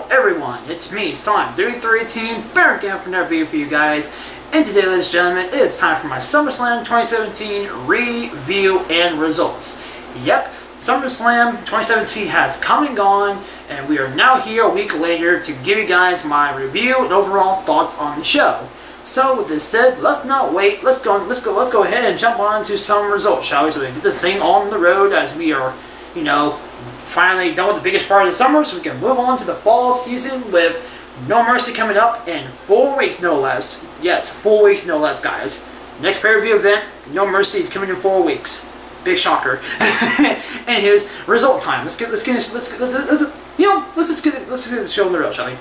Hello everyone, it's me, Slime3318, back again for another video for you guys. And today, ladies and gentlemen, it's time for my SummerSlam 2017 review and results. Yep, SummerSlam 2017 has come and gone, and we are now here a week later to give you guys my review and overall thoughts on the show. So with this said, let's not wait, let's go ahead and jump on to some results, shall we? So we can get this thing on the road as we are, finally done with the biggest part of the summer, so we can move on to the fall season with No Mercy coming up in 4 weeks, no less. Yes, 4 weeks, no less, guys. Next pay-per-view event, No Mercy is coming in 4 weeks. Big shocker. And here's result time. Let's get the show on the road, shall we?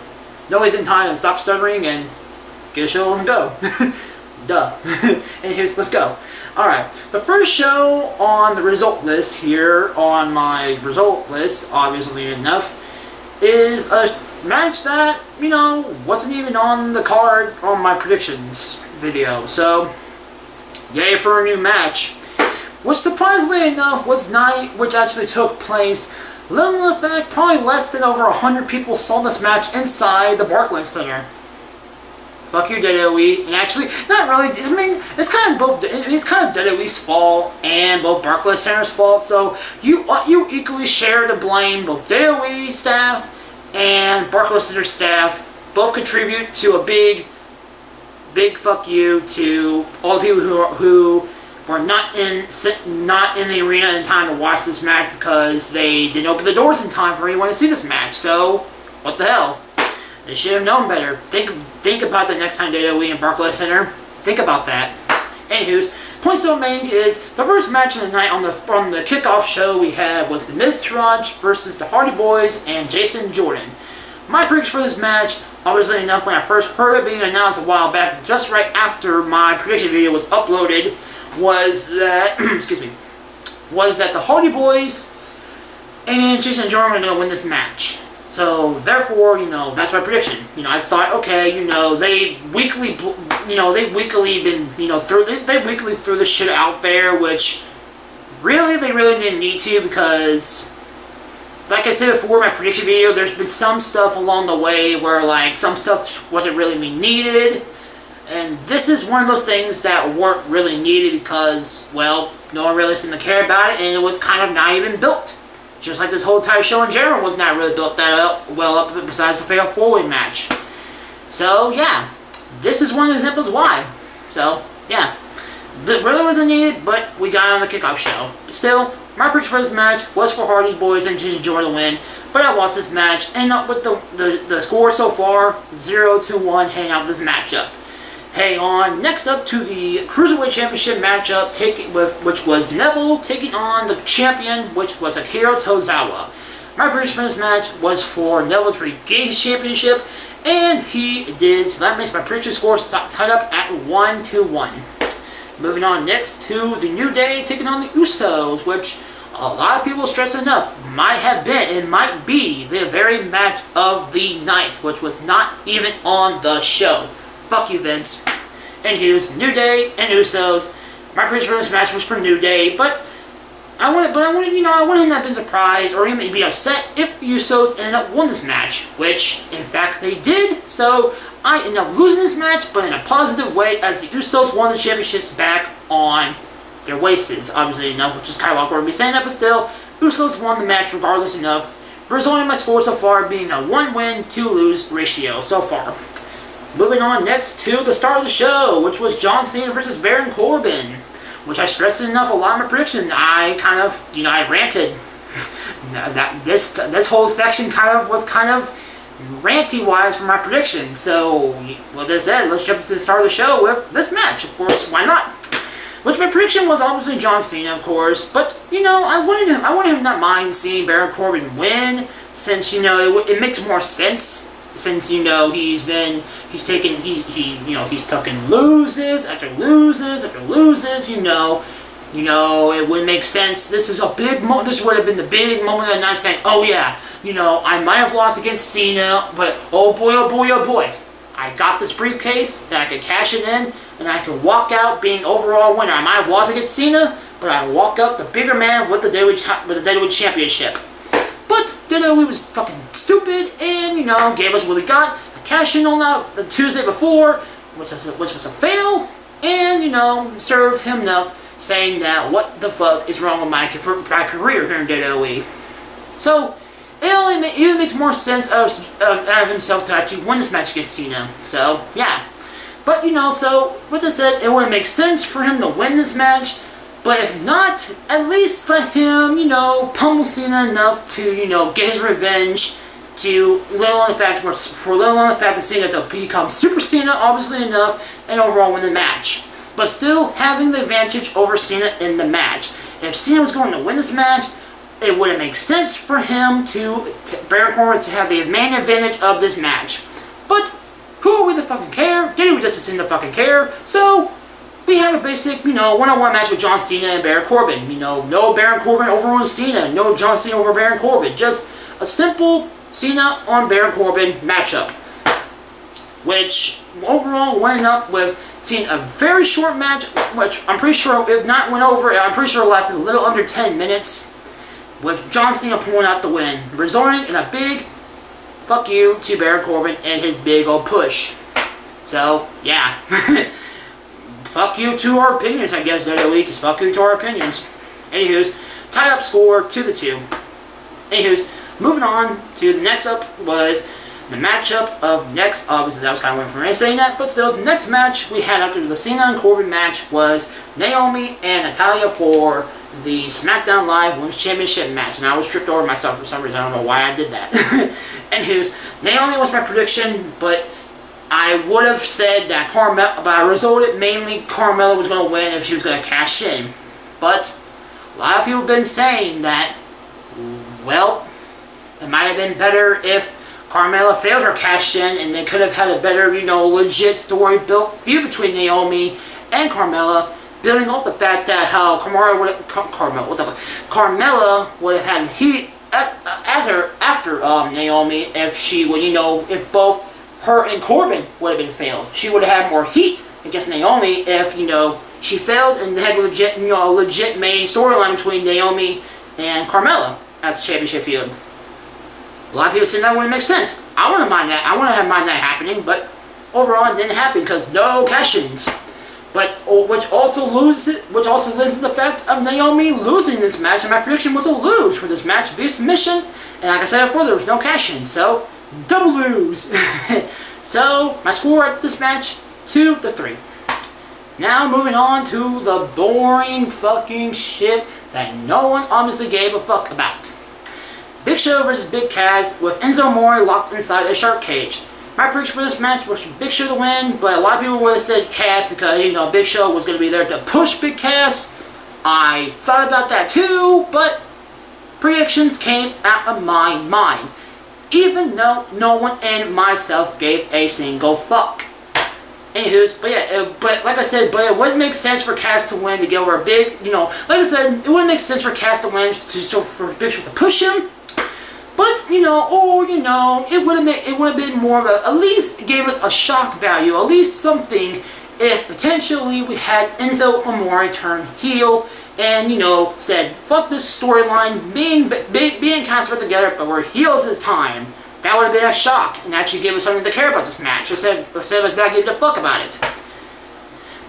No waste in time and stop stuttering and get a show and go. Duh. And let's go. Alright, the first show on the result list here, on my result list, obviously enough, is a match that, wasn't even on the card on my predictions video. So, yay for a new match. Which, surprisingly enough, which actually took place, little known fact, probably less than over 100 people saw this match inside the Barclays Center. Fuck you, WWE. And actually, not really. I mean, it's kind of both. It's kind of WWE's fault and both Barclays Center's fault. So you equally share the blame. Both WWE staff and Barclays Center staff both contribute to a big fuck you to all the people who were not in the arena in time to watch this match because they didn't open the doors in time for anyone to see this match. So what the hell? They should have known better. Think about the next time WWE and Barclays Center. Think about that. Anywho's, points to main is the first match of the night on the kickoff show we had was the Miz Taraj versus the Hardy Boys and Jason Jordan. My prediction for this match, obviously enough, when I first heard it being announced a while back, just right after my prediction video was uploaded, was that was that the Hardy Boys and Jason Jordan are going to win this match. So therefore, that's my prediction. I just thought, okay, they weekly threw the shit out there, which they really didn't need to, because, like I said before in my prediction video, there's been some stuff along the way where, some stuff wasn't really needed, and this is one of those things that weren't really needed because, well, no one really seemed to care about it, and it was kind of not even built. Just like this whole entire show in general was not really built that well up besides the fatal 4-way match. So, yeah. This is one of the examples why. So, yeah. It really wasn't needed, but we got on the kickoff show. Still, my prediction for this match was for Hardy Boys and Jason Jordan to win, but I lost this match, and with the score so far, 0-1 heading out this matchup. Heading on next up to the Cruiserweight Championship matchup, which was Neville taking on the champion, which was Akira Tozawa. My prediction for this match was for Neville to regain his championship, and he did. So that makes my prediction score tied up at 1-1. Moving on next to the New Day taking on the Usos, which a lot of people stress enough might be the very match of the night, which was not even on the show. Fuck you, Vince. And here's New Day and Usos. My prediction for this match was for New Day, but I wouldn't have been surprised or even be upset if the Usos ended up winning this match, which in fact they did. So I ended up losing this match, but in a positive way, as the Usos won the championships back on their waists, obviously enough, which is kind of awkward to be saying that, but still, Usos won the match regardless enough, resulting in my score so far being a 1-win, 2-lose ratio so far. Moving on next to the start of the show, which was John Cena versus Baron Corbin, which I stressed enough a lot in my prediction. I kind of, I ranted. This whole section was kind of ranty-wise for my prediction. So, with this said, let's jump to the start of the show with this match. Of course, why not? Which my prediction was obviously John Cena, of course, but I wouldn't not mind seeing Baron Corbin win, since it makes more sense. Since he's taken loses after loses after loses, it would make sense. This is a big moment. This would have been the big moment of the night, saying, "Oh yeah, I might have lost against Cena, but oh boy, oh boy, oh boy, I got this briefcase and I can cash it in and I can walk out being overall winner. I might have lost against Cena, but I walk out the bigger man with the WWE Championship." But WWE was fucking stupid and, you know, gave us what we got. A cash in on that the Tuesday before, which was a fail, and, you know, served him enough saying that what the fuck is wrong with my career here in WWE. So, it even makes more sense out of himself to actually win this match against Cena. So, yeah. But, you know, so, with that said, it would make sense for him to win this match. But if not, at least let him, you know, pummel Cena enough to, you know, get his revenge. To let alone the fact that Cena to become Super Cena, obviously enough, and overall win the match. But still having the advantage over Cena in the match. If Cena was going to win this match, it wouldn't make sense for him Baron Corbin to have the main advantage of this match. But who are we to fucking care? WWE doesn't seem to fucking care. So we have a basic, you know, one-on-one match with John Cena and Baron Corbin. You know, no Baron Corbin over Cena, no John Cena over Baron Corbin. Just a simple Cena on Baron Corbin matchup, which overall went up with seeing a very short match, which I'm pretty sure, if not went over, I'm pretty sure it lasted a little under 10 minutes, with John Cena pulling out the win, resulting in a big fuck you to Baron Corbin and his big old push. So, yeah. Fuck you to our opinions, I guess, WWE. Just fuck you to our opinions. Anywho's, tie up score 2-2. Anywho's, moving on to the next up was the matchup of next, obviously that was kind of weird for me saying that, but still, the next match we had after the Cena and Corbin match was Naomi and Natalya for the SmackDown Live Women's Championship match, and I was tripped over myself for some reason. I don't know why I did that. Anywho's, Naomi was my prediction, but I would have said that Carmella, but I resulted mainly Carmella was going to win if she was going to cash in. But a lot of people have been saying that, well, it might have been better if Carmella failed her cash in, and they could have had a better, you know, legit story-built feud between Naomi and Carmella, building off the fact that how Carmella would have had heat after Naomi if she would, you know, if both her and Corbin would have been failed. She would have had more heat against Naomi if, you know, she failed and had legit, you know, a legit main storyline between Naomi and Carmella as a championship feud. A lot of people say that wouldn't make sense. I want to mind that. I want to mind that happening, but overall it didn't happen because no cash-ins. But which also leads to the fact of Naomi losing this match, and my prediction was a lose for this match via submission. And like I said before, there was no cash-in, so double lose. So my score at this match 2-3. Now moving on to the boring fucking shit that no one honestly gave a fuck about. Big Show vs. Big Cass with Enzo Amore locked inside a shark cage. My prediction for this match was for Big Show to win, but a lot of people would have said Cass because, you know, Big Show was going to be there to push Big Cass. I thought about that too, but predictions came out of my mind, even though no one and myself gave a single fuck. Anywho's, but yeah, but like I said, but it wouldn't make sense for Cass to win to get over a big, you know, like I said, it wouldn't make sense for Cass to win for Big Show to push him. But, you know, or, you know, it would have been more of a, at least gave us a shock value, at least something, if potentially we had Enzo Amore turn heel and, you know, said, fuck this storyline, being Cass put together, but we're heels this time. That would have been a shock, and actually give us something to care about this match, instead of us not giving a fuck about it.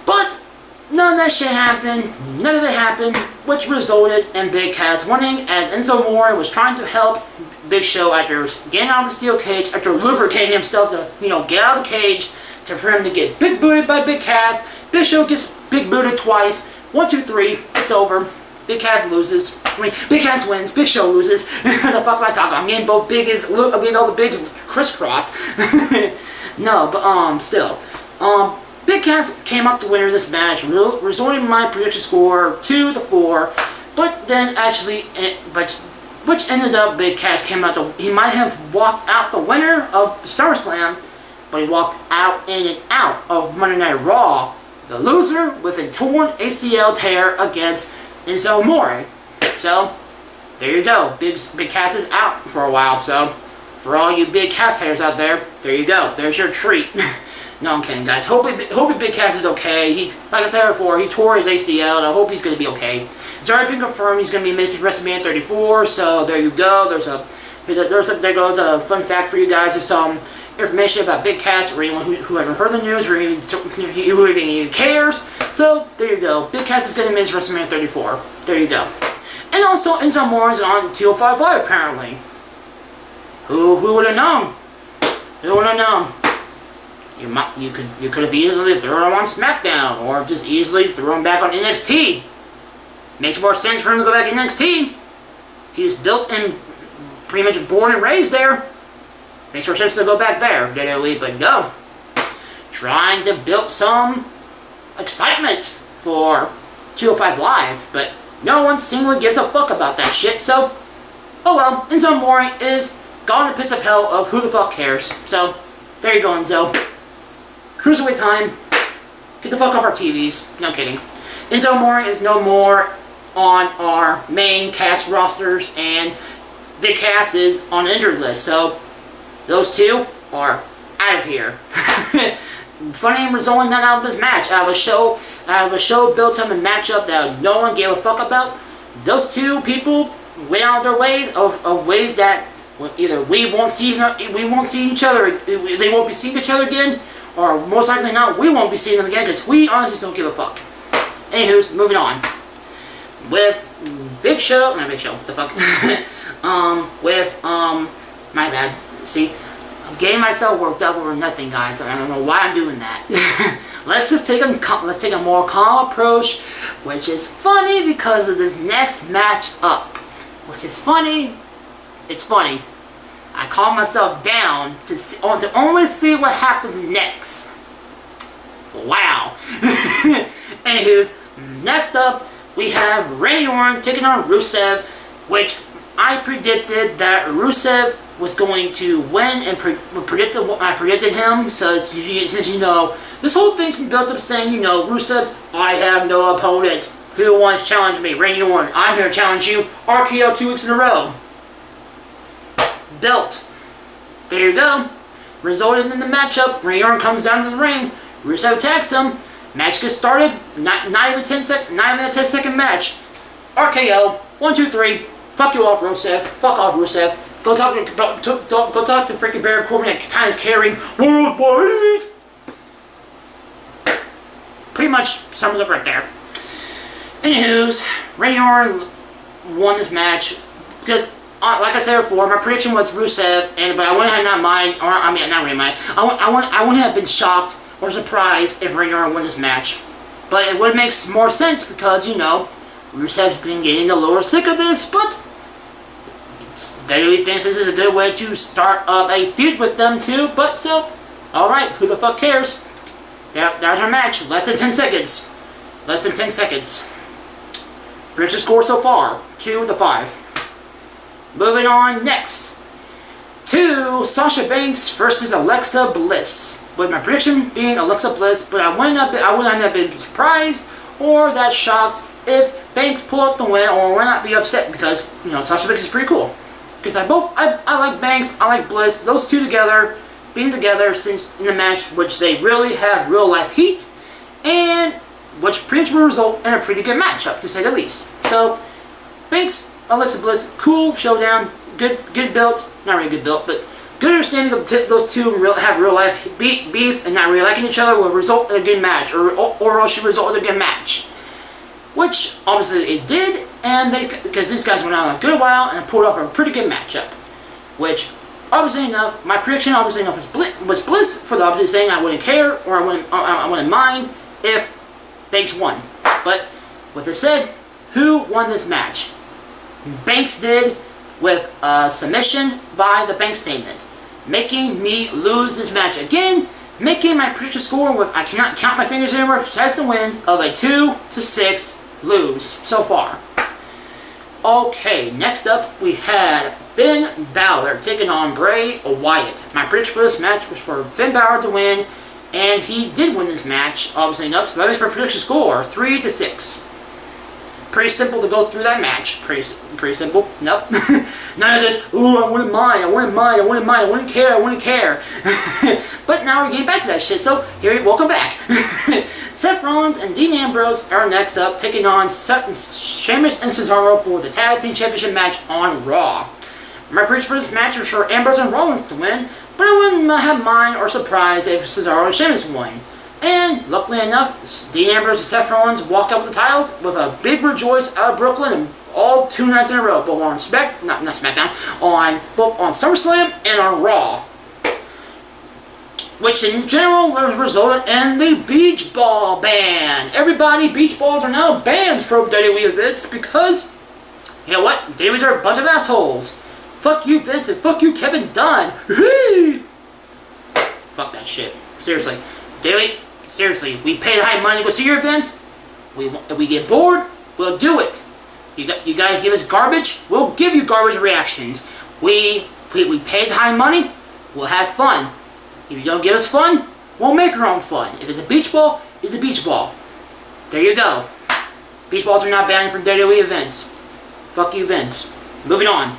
But none of that shit happened, none of it happened, which resulted in Big Cass winning, as Enzo Amore was trying to help Big Show after getting out of the steel cage, after lubricating himself to, you know, get out of the cage, for him to get big booted by Big Cass. Big Show gets big booted twice. 1, 2, 3, it's over. Big Cass loses. I mean, Big Cass wins, Big Show loses. What the fuck am I talking about? I'm getting both bigs, I'm getting all the bigs crisscross. No, but still. Big Cass came out the winner of this match, resulting in my prediction score 2-4. But then actually, which ended up Big Cass came out he might have walked out the winner of SummerSlam, but he walked out in and out of Monday Night Raw, the loser with a torn ACL tear against Enzo Amore. So, there you go. Big Cass is out for a while, so for all you Big Cass haters out there, there you go. There's your treat. No, I'm kidding, guys. Hopefully Big Cass is okay. He's, like I said before, he tore his ACL, and I hope he's going to be okay. It's already been confirmed he's going to be missing WrestleMania 34, so there you go. There's a there goes a fun fact for you guys, or some information about Big Cass, or anyone who hasn't heard the news, or who even cares. So, there you go. Big Cass is going to miss WrestleMania 34. There you go. And also, Enzo Amore is on 205 Live, apparently. Who would have known? Who would have known? You could have easily thrown him on SmackDown, or just easily thrown him back on NXT. Makes more sense for him to go back to NXT. He was built and pretty much born and raised there. Makes more sense to go back there. WWE, but go. Trying to build some excitement for 205 Live, but no one seemingly gives a fuck about that shit, so, oh well, Enzo Amore is gone to the pits of hell of who the fuck cares. So, there you go, Enzo. Cruiserweight time. Get the fuck off our TVs. No kidding. Enzo Amore is no more on our main cast rosters, and Big Cass is on the injured list, so those two are out of here. Funny resulting not out of this match. Out of a show built up a matchup that no one gave a fuck about. Those two people went out of their ways of ways that either we won't see each other, they won't be seeing each other again, or most likely not, we won't be seeing them again because we honestly don't give a fuck. Anywho's, moving on. With not Big Show, what the fuck? My bad. See, I'm getting myself worked up over nothing, guys. I don't know why I'm doing that. Let's take a more calm approach, which is funny because of this next match up. Which is funny. It's funny. I calm myself down to only see what happens next. Wow. Anywho's, next up, we have Randy Orton taking on Rusev, which I predicted that Rusev was going to win, and I predicted him, so since you know, this whole thing's been built up saying, you know, Rusev's, I have no opponent. Who wants to challenge me? Randy Orton, I'm here to challenge you. RKO 2 weeks in a row. Built. There you go. Resulted in the matchup. Randy Orton comes down to the ring. Rusev attacks him. Match gets started. Not even a 10-second match. RKO. 1, 2, 3. Fuck you off, Rusev. Fuck off, Rusev. Go talk to freaking Baron Corbin that time is carrying worldwide. Pretty much sums it up right there. Anywho's, Randy Orton won this match because, like I said before, my prediction was Rusev, but I wouldn't have not mind, or I mean, not really mind. I wouldn't have been shocked or surprised if Randy Orton won this match, but it would make more sense because, you know, Rusev's been getting the lower stick of this, but WWE thinks this is a good way to start up a feud with them too. But so, alright, who the fuck cares? There's our match. Less than 10 seconds. Less than 10 seconds. Prediction score so far, 2-5. Moving on next to Sasha Banks versus Alexa Bliss. With my prediction being Alexa Bliss, but I would not have been surprised or that shocked if Banks pull out the win, or would not be upset because, you know, Sasha Banks is pretty cool. Because I like Banks, I like Bliss, those two together, being together since in the match, which they really have real life heat, and which pretty much will result in a pretty good matchup, to say the least. So, Banks, Alexa Bliss, cool showdown, good build, not really good build, but good understanding of those two have real life beef and not really liking each other will result in a good match, or should result in a good match. Which, obviously, it did, and because these guys went out on a good while and pulled off a pretty good matchup. Which, obviously enough, my prediction, obviously enough, was Bliss, for the opposite, saying I wouldn't care, or I wouldn't mind if Banks won. But, with this said, who won this match? Banks did, with a submission by the Banks statement, making me lose this match again, making my prediction score with, I cannot count my fingers anymore, besides the wins, of a 2-6 lose so far. Okay, next up we had Finn Balor taking on Bray Wyatt. My prediction for this match was for Finn Balor to win, and he did win this match, obviously enough, so that makes my prediction score 3-6. Pretty simple to go through that match. Pretty simple. Enough. None of this, ooh, I wouldn't care. But now we're getting back to that shit, so welcome back. Seth Rollins and Dean Ambrose are next up, taking on Sheamus and Cesaro for the Tag Team Championship match on Raw. My prediction for this match was for Ambrose and Rollins to win, but I wouldn't have mind or surprise if Cesaro and Sheamus won. And, luckily enough, Dean Ambrose and Seth Rollins walk out with the titles with a big rejoice out of Brooklyn and all 2 nights in a row, both on not SmackDown, both on SummerSlam and on Raw. Which in general resulted in the beach ball ban. Everybody, beach balls are now banned from WWE events because, you know what, WWE's are a bunch of assholes. Fuck you, Vince, and fuck you, Kevin Dunn. Fuck that shit. Seriously. WWE, seriously, we pay high money to go see your events. If we get bored, we'll do it. You guys give us garbage, we'll give you garbage reactions. We paid high money, we'll have fun. If you don't give us fun, we'll make our own fun. If it's a beach ball, it's a beach ball. There you go. Beach balls are not banned from WWE events. Fuck you, Vince. Moving on.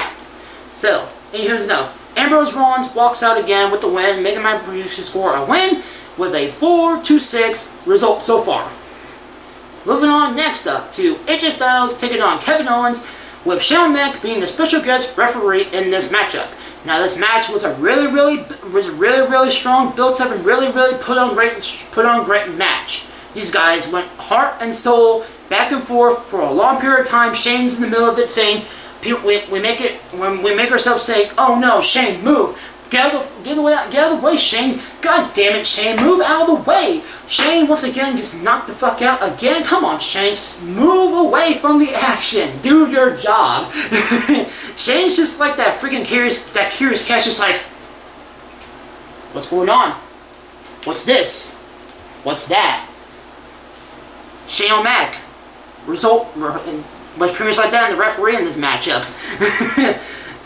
So, and here's enough. Ambrose Rollins walks out again with the win, making my prediction score a win with a 4-6 result so far. Moving on next up to AJ Styles taking on Kevin Owens, with Shane McMahon being the special guest referee in this matchup. Now this match was a really strong, built up and really put on great match. These guys went heart and soul back and forth for a long period of time. Shane's in the middle of it saying, we make ourselves saying, oh no, Shane, move. Get out of the way, Shane. God damn it, Shane, move out of the way. Shane, once again, gets knocked the fuck out again. Come on, Shane, move away from the action. Do your job. Shane's just like that freaking curious cat, just like, what's going on? What's this? What's that? Shane O'Mac. Result was pretty much like that in the referee in this matchup.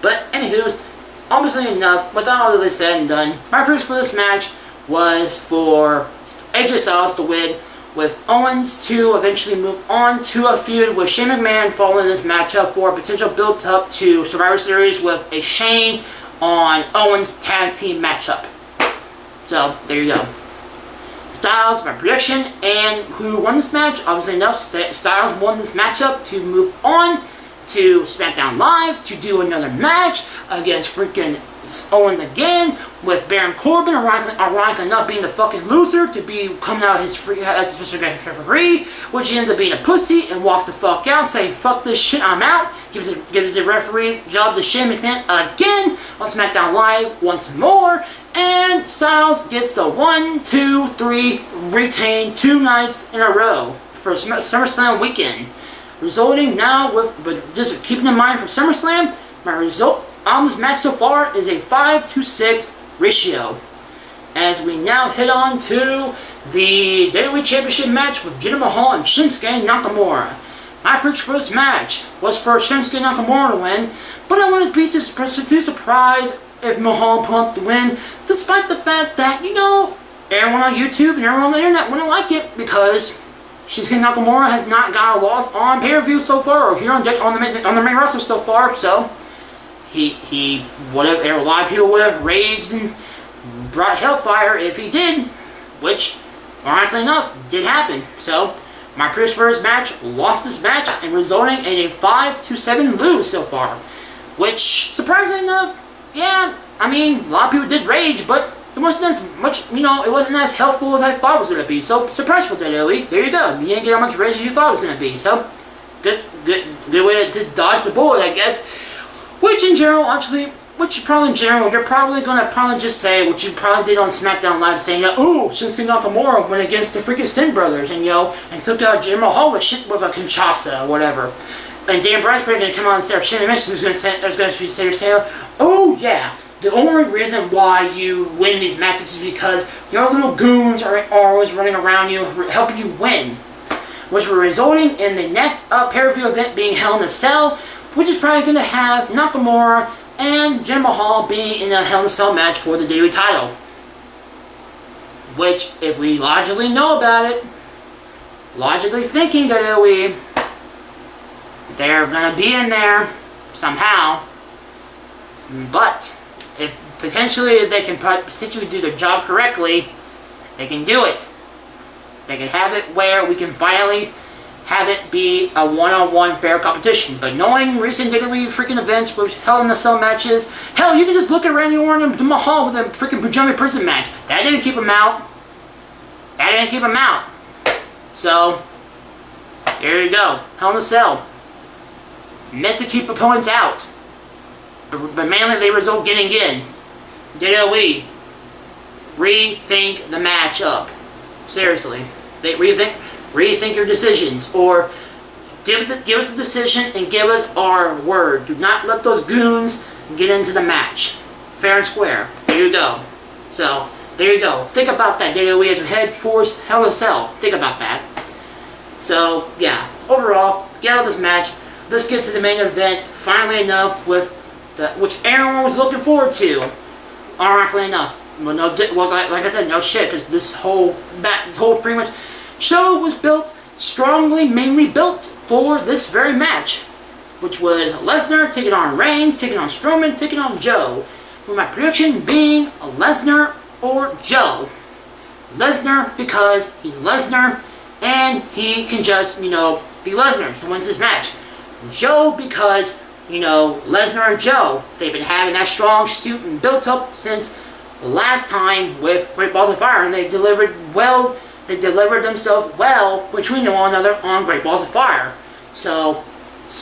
But anywho, obviously enough, without all of this said and done, my prediction for this match was for AJ Styles to win, with Owens to eventually move on to a feud with Shane McMahon following this matchup for a potential build-up to Survivor Series with a Shane on Owens tag team matchup. So, there you go. Styles, my prediction, and who won this match? Obviously enough, Styles won this matchup to move on to SmackDown Live to do another match against freaking Owens again, with Baron Corbin ironically enough being the fucking loser to be coming out as a special guest referee, which he ends up being a pussy and walks the fuck out saying fuck this shit, I'm out. Gives the referee job to Shane McMahon again on SmackDown Live once more, and Styles gets the 1, 2, 3 retain 2 nights in a row for SummerSlam weekend. Resulting now with, but just keeping in mind for SummerSlam, my result on this match so far is a 5-6 ratio. As we now head on to the WWE Championship match with Jinder Mahal and Shinsuke Nakamura. My prediction for this match was for Shinsuke Nakamura to win, but I wanted to be too surprised if Mahal pulled up the win, despite the fact that, you know, everyone on YouTube and everyone on the internet wouldn't like it because Shinsuke Nakamura has not got a loss on pay-per-view so far, or here on the main roster so far. So he would have, a lot of people would have raged and brought hellfire if he did, which, ironically enough, did happen. So my prediction for his match lost this match and resulting in a 5-7 lose so far, which, surprisingly enough, yeah, I mean, a lot of people did rage, but it wasn't as much, you know, it wasn't as helpful as I thought it was going to be. So, surprise for WWE. There you go. You didn't get how much rage as you thought it was going to be. So, good way to dodge the bullet, I guess. Which in general, actually, you're probably going to just say what you probably did on SmackDown Live, saying, ooh, Shinsuke Nakamura went against the freaking Sin Brothers, and, and took out Jinder Mahal with a Kinshasa or whatever. And Dan Bryan's probably going to come on and say, Shane McMahon is going to say, oh, yeah. The only reason why you win these matches is because your little goons are always running around you, helping you win. Which will resulting in the next pay-per-view event being Hell in a Cell, which is probably going to have Nakamura and Jinder Mahal being in a Hell in a Cell match for the WWE title. Which, if we logically know about it, logically thinking that they're going to be in there somehow, but if potentially they can potentially do their job correctly, they can do it. They can have it where we can finally have it be a one-on-one fair competition. But knowing recent WWE freaking events with Hell in a Cell matches, hell, you can just look at Randy Orton and Mahal with a freaking Pajama Prison match. That didn't keep him out. That didn't keep him out. So, there you go. Hell in a Cell. Meant to keep opponents out. But mainly they result getting in. WWE, rethink the matchup. Seriously. Rethink your decisions. Or give us a decision and give us our word. Do not let those goons get into the match. Fair and square. There you go. So, there you go. Think about that, WWE, as we head towards Hell in a Cell. Think about that. So, yeah. Overall, get out of this match. Let's get to the main event. Finally enough, with which everyone was looking forward to. Ironically enough. Well, like I said, no shit, because this whole pretty much show was built strongly, mainly built for this very match, which was Lesnar taking on Reigns, taking on Strowman, taking on Joe. With my prediction being Lesnar or Joe. Lesnar because he's Lesnar and he can just, be Lesnar. He wins this match. Joe because, Lesnar and Joe, they've been having that strong suit and built up since last time with Great Balls of Fire, and they delivered well. They delivered themselves well between one another on Great Balls of Fire. So,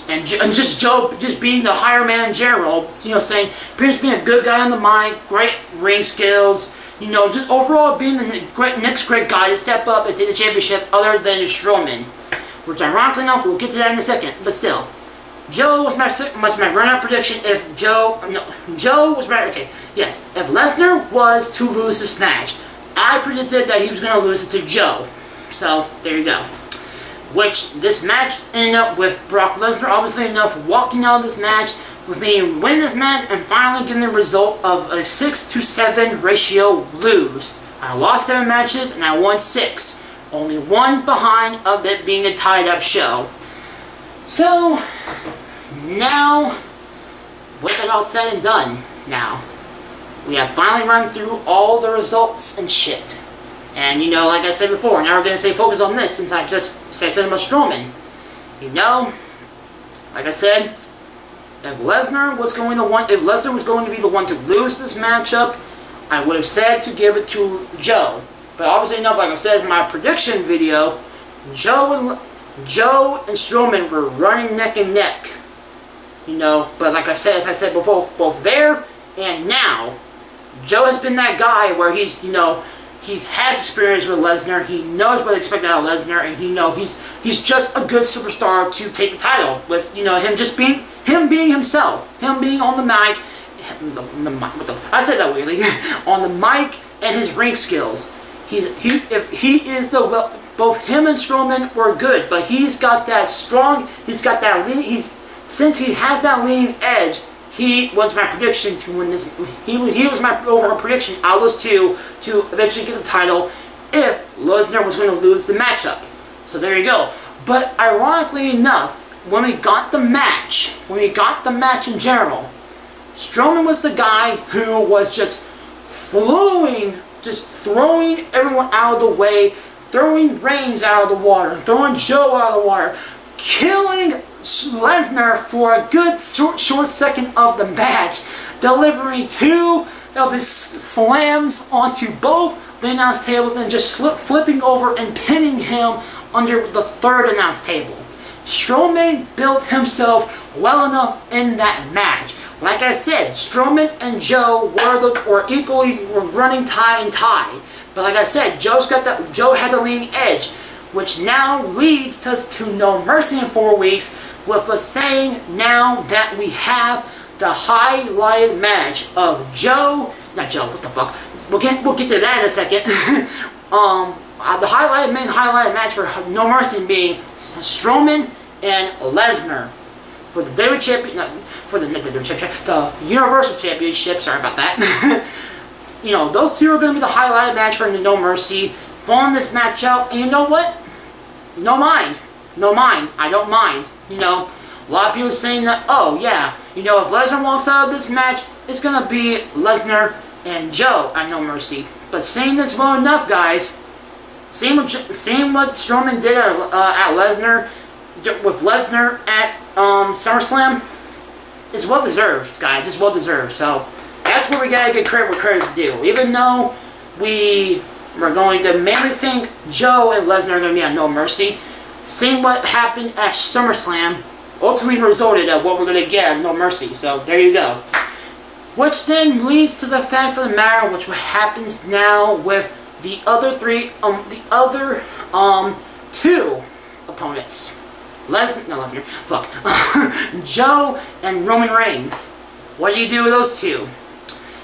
and just Joe just being the higher man in general, saying, pretty much being a good guy on the mic, great ring skills, just overall being the next great guy to step up and take the championship other than Strowman. Which, ironically enough, we'll get to that in a second, but still. Joe was my run-out prediction if if Lesnar was to lose this match, I predicted that he was going to lose it to Joe. So, there you go. Which, this match ended up with Brock Lesnar, obviously enough, walking out of this match, with me winning this match, and finally getting the result of a 6-7 ratio lose. I lost 7 matches, and I won 6. Only one behind of it being a tied-up show. So, now, with it all said and done, now, we have finally run through all the results and shit. And, like I said before, now we're going to stay focused on this since I said about Strowman. Like I said, if Lesnar was going to be the one to lose this matchup, I would have said to give it to Joe. But obviously enough, like I said in my prediction video, Joe and Strowman were running neck and neck. But like I said, as I said before, both there and now, Joe has been that guy where he's has experience with Lesnar. He knows what to expect out of Lesnar, and he's just a good superstar to take the title. With him just being himself, him being on the mic, I said that weirdly, on the mic and his ring skills. Both him and Strowman were good, but he's got that lean. Since he has that lean edge, he was my prediction to win this. He was my overall prediction out of those two to eventually get the title if Lesnar was going to lose the matchup. So there you go. But ironically enough, when we got the match in general, Strowman was the guy who was just throwing everyone out of the way, throwing Reigns out of the water, throwing Joe out of the water, killing Lesnar for a good short second of the match, delivering 2 of his slams onto both the announce tables and just flipping over and pinning him under the 3rd announce table. Strowman built himself well enough in that match. Like I said, Strowman and Joe were equally running tie and tie. But like I said, Joe had the leading edge, which now leads us to No Mercy in 4 weeks, with us saying now that we have the highlighted match of not Joe, what the fuck? We'll get to that in a second. The main highlighted match for No Mercy being Strowman and Lesnar for the WWE Championship, the Universal Championship. Sorry about that. Those 2 are going to be the highlighted match for No Mercy. Following this match out, and you know what? No mind. I don't mind. A lot of people saying that, oh yeah, if Lesnar walks out of this match, it's going to be Lesnar and Joe at No Mercy. But saying this well enough, guys, Same what Strowman did at Lesnar, with Lesnar at SummerSlam, is well deserved, guys. It's well deserved. So that's where we gotta give credit where credit's due. Even though we're going to mainly think Joe and Lesnar are going to be on No Mercy, seeing what happened at SummerSlam ultimately resulted at what we're going to get at No Mercy. So there you go. Which then leads to the fact of the matter, which happens now with the other two opponents. Joe and Roman Reigns. What do you do with those two?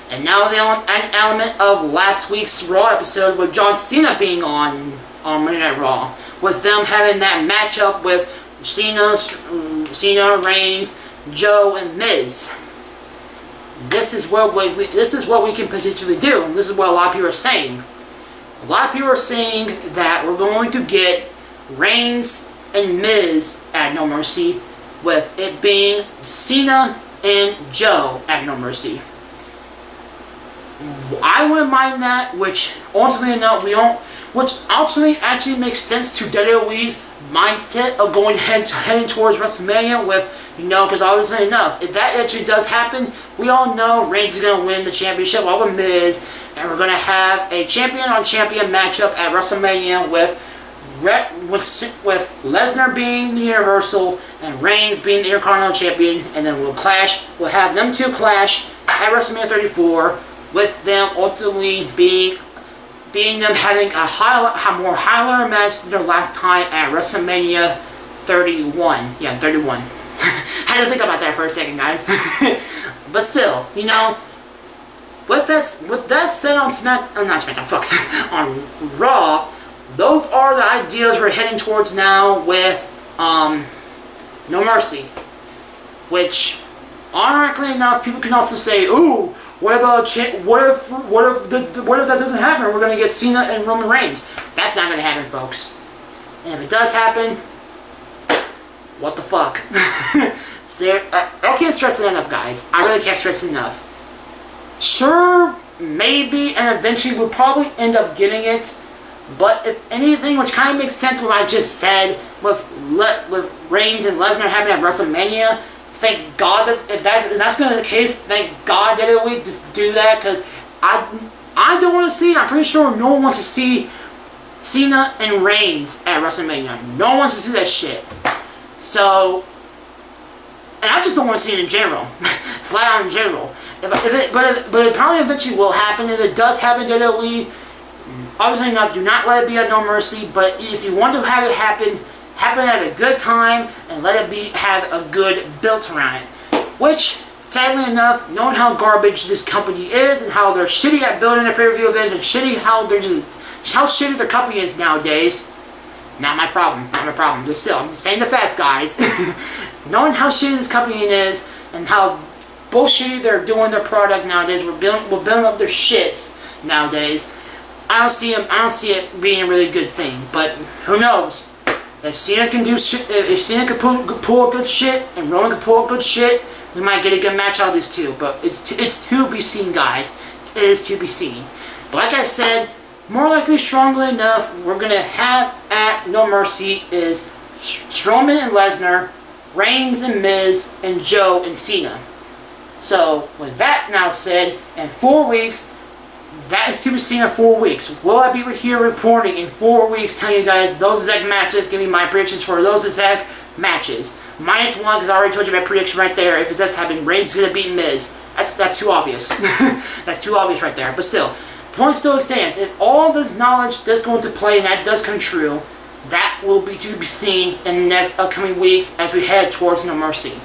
And now an element of last week's Raw episode with John Cena being on Monday Night Raw, with them having that matchup with Cena, Reigns, Joe, and Miz. This is what we can potentially do, and this is what a lot of people are saying. A lot of people are saying that we're going to get Reigns and Miz at No Mercy, with it being Cena and Joe at No Mercy. I wouldn't mind that, which ultimately actually makes sense to WWE's mindset of heading towards WrestleMania with, because obviously enough, if that actually does happen, we all know Reigns is going to win the championship over Miz, and we're going to have a champion-on-champion matchup at WrestleMania with Lesnar being the Universal and Reigns being the Intercontinental Champion, and then we'll have them two clash at WrestleMania 34, with them ultimately being them having a more higher match than their last time at WrestleMania 31. Yeah, 31. Had to think about that for a second, guys. But still, with that said on Raw, those are the ideas we're heading towards now with No Mercy. Which, ironically enough, people can also say, ooh, what if that doesn't happen? We're going to get Cena and Roman Reigns. That's not going to happen, folks. And if it does happen, what the fuck? I can't stress it enough, guys. I really can't stress it enough. Sure, maybe, and eventually we'll probably end up getting it. But if anything, which kind of makes sense what I just said, with Reigns and Lesnar having at WrestleMania, thank God if that's going to be the case, thank God that we just do that, because I don't want to see, I'm pretty sure no one wants to see Cena and Reigns at WrestleMania. No one wants to see that shit. So, and I just don't want to see it in general. Flat out in general. But it probably eventually will happen. If it does happen, WWE, obviously not, do not let it be at No Mercy, but if you want to have it happen at a good time, and let it have a good built around it. Which, sadly enough, knowing how garbage this company is, and how they're shitty at building their pay-per-view events, and how shitty their company is nowadays, not my problem. But still, I'm just saying the facts, guys. Knowing how shitty this company is, and how bullshitty they're doing their product nowadays, we're building up their shits nowadays. I don't see it being a really good thing. But who knows? If Cena can do shit, if Cena can pull good shit, and Roman can pull good shit, we might get a good match out of these two. But it's to be seen, guys. It is to be seen. But like I said, more likely, strongly enough, we're gonna have at No Mercy is Strowman and Lesnar, Reigns and Miz, and Joe and Cena. So with that now said, in 4 weeks. That is to be seen in 4 weeks. Will I be here reporting in 4 weeks, telling you guys those exact matches, giving me my predictions for those exact matches? -1, because I already told you my prediction right there. If it does happen, Reigns is going to beat Miz. That's too obvious. That's too obvious right there. But still, point still stands. If all this knowledge does go into play and that does come true, that will be to be seen in the next upcoming weeks as we head towards No Mercy.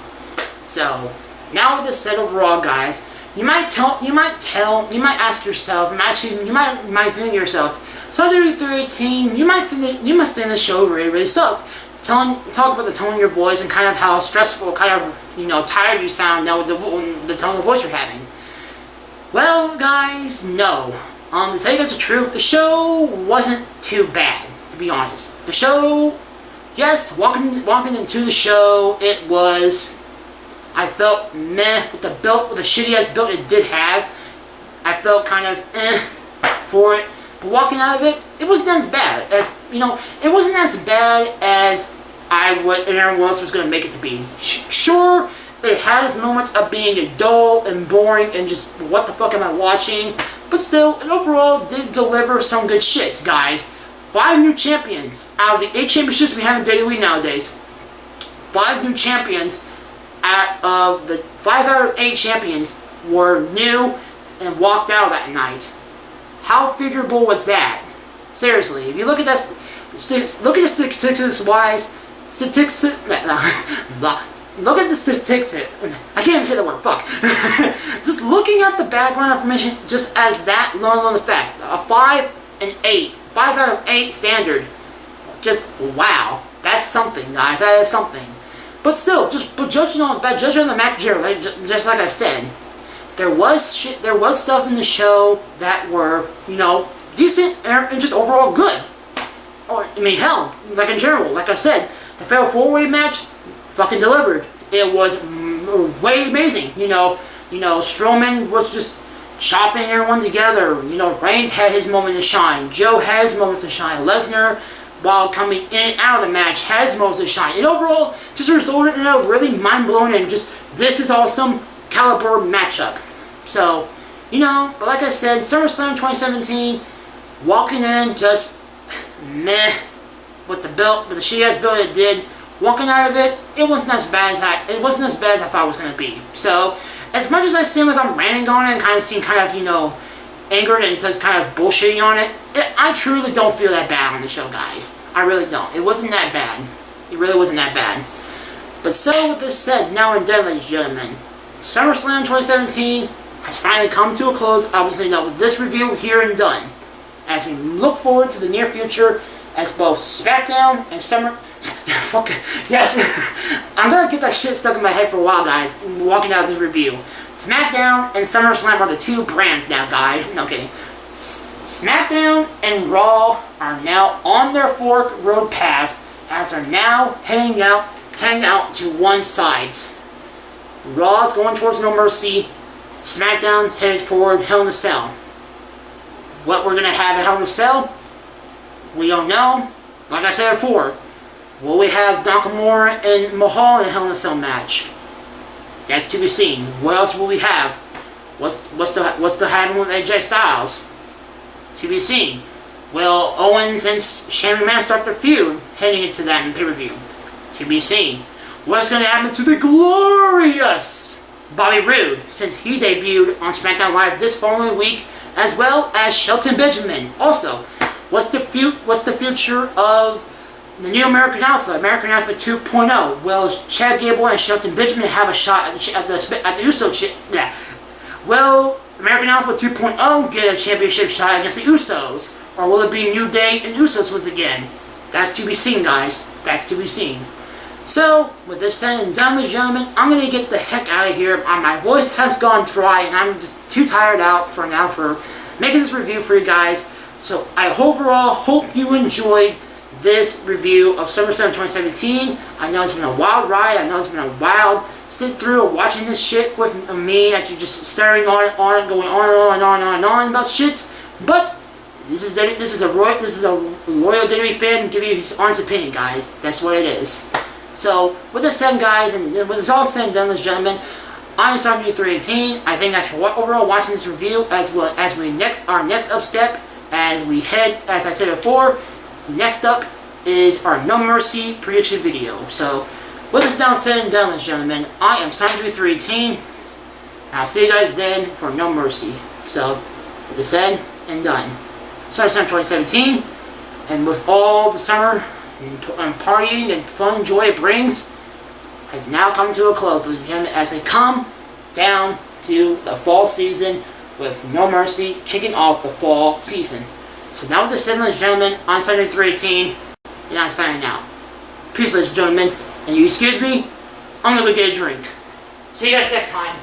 So, now with this set of Raw, guys, you might ask yourself, you might think to yourself, so WWE 318, you must think the show really sucked. Talk about the tone of your voice and kind of how stressful, tired you sound now with the tone of voice you're having. Well, guys, no. To tell you guys the truth, the show wasn't too bad, to be honest. The show, yes, walking into the show, it was, I felt meh with the shitty ass build it did have. I felt kind of for it. But walking out of it, it wasn't as bad as, it wasn't as bad as everyone else was going to make it to be. Sure, it has moments of being dull and boring and just, what the fuck am I watching? But still, it overall did deliver some good shit, guys. 5 new champions out of the 8 championships we have in WWE nowadays. 5 new champions out of the 5 out of 8 champions were new and walked out that night. How figurable was that? Seriously, if you look at that, look at the statistics-wise, look at the statistics. I can't even say the word, fuck. Just looking at the background information, just as that lone fact, a 5 and 8, 5 out of 8 standard, just wow, that's something, guys. That is something. But still, judging on the match, just like I said, there was stuff in the show that were, decent and just overall good. Or, I mean, hell, like in general, like I said, the Fatal 4-Way match fucking delivered. It was way amazing. Strowman was just chopping everyone together. Reigns had his moment to shine. Joe had his moment to shine. Lesnar, while coming in and out of the match, had his moments to shine. And overall, just resulted in a really mind-blowing and just, this is awesome caliber matchup. So, but like I said, SummerSlam 2017, walking in just meh with the belt, with the shitty-ass belt it did. Walking out of it, it wasn't as bad as I thought it was gonna be. So, as much as I seem like I'm ranting on it and kind of seem angered and just kind of bullshitting on it, I truly don't feel that bad on the show, guys. I really don't. It wasn't that bad. It really wasn't that bad. But so, with this said, now and then, ladies and gentlemen, SummerSlam 2017 has finally come to a close. Obviously, with this review here and done. As we look forward to the near future, as both SmackDown and Fuck yes. I'm gonna get that shit stuck in my head for a while, guys, walking out of the review. SmackDown and SummerSlam are the 2 brands now, guys. No kidding. SmackDown and Raw are now on their fork road path, as are now heading out to one side. Raw's going towards No Mercy. SmackDown's headed forward Hell in a Cell. What we're gonna have at Hell in a Cell, we don't know. Like I said before, will we have Nakamura and Mahal in a Hell in a Cell match? That's to be seen. What else will we have? What's the happen with AJ Styles? To be seen. Will Owens and Shane McMahon start their feud heading into that pay-per-view? To be seen. What's going to happen to the glorious Bobby Roode, since he debuted on SmackDown Live this following week, as well as Shelton Benjamin. Also, what's the future of the new American Alpha 2.0? Will Chad Gable and Shelton Benjamin have a shot at the Uso? Will American Alpha 2.0 get a championship shot against the Usos, or will it be New Day and Usos once again? That's to be seen, guys. That's to be seen. So, with this said and done, ladies and gentlemen, I'm going to get the heck out of here. My voice has gone dry, and I'm just too tired out for now for making this review for you guys. So, I overall hope you enjoyed this review of SummerSlam 2017. I know it's been a wild ride. I know it's been a wild sit through watching this shit with me, actually just staring on it, going on and on about shit. But this is a loyal WWE fan giving you his honest opinion, guys. That's what it is. So, with this said, guys, and with this all said and done, ladies and gentlemen, I'm Sergeant 318. I think that's for overall watching this review, as well as our next up step, as we head, as I said before, next up is our No Mercy prediction video. So, with this now said and done, ladies and gentlemen, I am Sergeant 318, and I'll see you guys then for No Mercy. So, with this said and done, SummerSlam 2017, and with all the summer and partying and fun and joy it brings, has now come to a close, ladies and gentlemen, as we come down to the fall season with No Mercy kicking off the fall season. So now with this said, ladies and gentlemen, I'm Sergeant 318, and I'm signing out. Peace, ladies and gentlemen, and you excuse me, I'm gonna go get a drink. See you guys next time.